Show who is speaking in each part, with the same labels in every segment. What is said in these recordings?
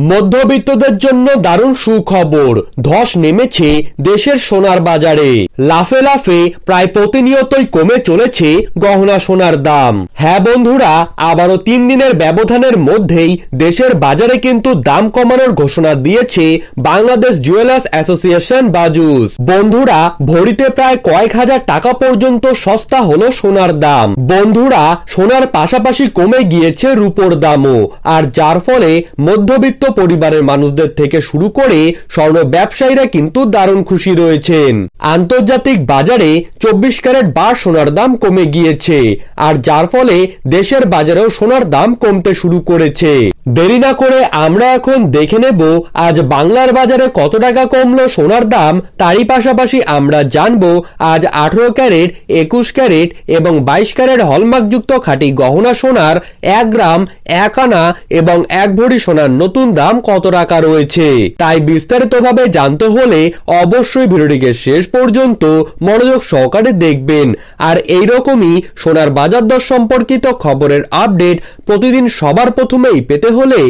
Speaker 1: মধ্যবিত্তদের জন্য দারুণ সুখবর, ধস নেমেছে দেশের সোনার বাজারে। লাফে লাফে প্রায় প্রতিনিয়তই কমে চলেছে গহনা সোনার দাম। হ্যাঁ বন্ধুরা, আবারও 3 দিনের ব্যবধানের মধ্যেই দেশের বাজারে কিন্তু দাম কমানোর ঘোষণা দিয়েছে বাংলাদেশ জুয়েলার্স অ্যাসোসিয়েশন বাজুস। বন্ধুরা, ভরিতে প্রায় কয়েক হাজার টাকা পর্যন্ত সস্তা হলো সোনার দাম। বন্ধুরা, সোনার পাশাপাশি কমে গিয়েছে রূপোর দামও, আর যার ফলে মধ্যবিত্ত পরিবারের মানুষদের থেকে শুরু করে স্বর্ণ ব্যবসায়ীরা কিন্তু দারুণ খুশি রয়েছেন। আন্তর্জাতিক বাজারে 24 ক্যারেট বার সোনার দাম কমে গিয়েছে, আর যার ফলে দেশের বাজারেও সোনার দাম কমতে শুরু করেছে। দেরি না করে আমরা এখন দেখে নেব আজ বাংলার বাজারে কত টাকা কমলো সোনার দাম। তারই পাশাপাশি আমরা জানবো আজ 18 ক্যারেট, 21 ক্যারেট এবং 22 ক্যারেট হলমার্কযুক্ত খাঁটি গহনা সোনার 1 গ্রাম, 1 আনা এবং 1 ভরি সোনার নতুন দাম কত টাকা রয়েছে। তাই বিস্তারিতভাবে জানতে হলে অবশ্যই ভিডিওটিকে শেষ পর্যন্ত মনোযোগ সহকারে দেখবেন। আর এইরকমই সোনার বাজার দর সম্পর্কিত খবরের আপডেট প্রতিদিন সবার প্রথমেই পেতে হলে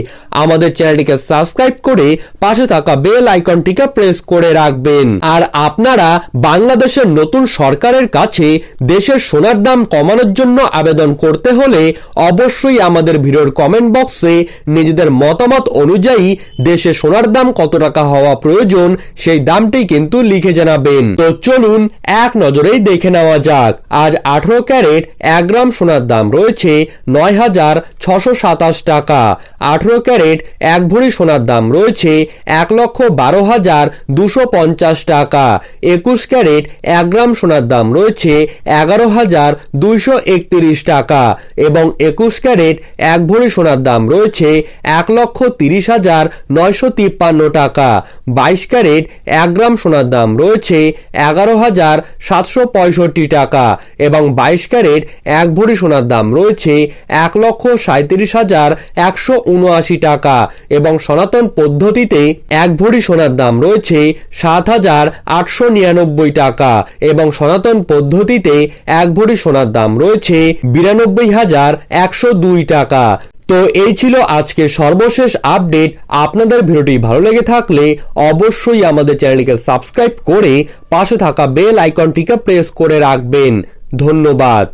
Speaker 1: আমাদের চ্যানেলটিকে সাবস্ক্রাইব করে পাশে থাকা বেল আইকনটিকে প্রেস করে রাখবেন। আর আপনারা বাংলাদেশের নতুন সরকারের কাছে দেশের সোনার দাম কমানোর জন্য আবেদন করতে হলে অবশ্যই আমাদের ভিডিওর কমেন্ট বক্সে নিজেদের মতামত অনুযায়ী দেশে সোনার দাম কত টাকা হওয়া প্রয়োজন সেই দামটি কিন্তু লিখে জানাবেন। তো চলুন এক নজরেই দেখে নেওয়া যাক। আজ 18 ক্যারেট 1 গ্রাম সোনার দাম রয়েছে 9,627 টাকা। 18 ক্যারেট 1 ভরি সোনার দাম রয়েছে 1,12,250 টাকা। 21 ক্যারেট 1 গ্রাম সোনার দাম রয়েছে 11,231 টাকা এবং 21 ক্যারেট 1 ভরি সোনার দাম রয়েছে 1,30,953 টাকা। 22 ক্যারেট 1 গ্রাম সোনার দাম রয়েছে 11,765 টাকা এবং 22 ক্যারেট 1 ভরি সোনার দাম রয়েছে 1,37,179 টাকা এবং সনাতন পদ্ধতিতে 1 ভরি সোনার দাম রয়েছে 7,899 টাকা এবং সনাতন পদ্ধতিতে 1 ভরি সোনার দাম রয়েছে 92,102 টাকা। তো এই ছিল আজকে সর্বশেষ আপডেট। আপনাদের ভিডিওটি ভালো লেগে থাকলে অবশ্যই আমাদের চ্যানেলটিকে সাবস্ক্রাইব করে পাশে থাকা বেল আইকনটিকে প্রেস করে রাখবেন। ধন্যবাদ।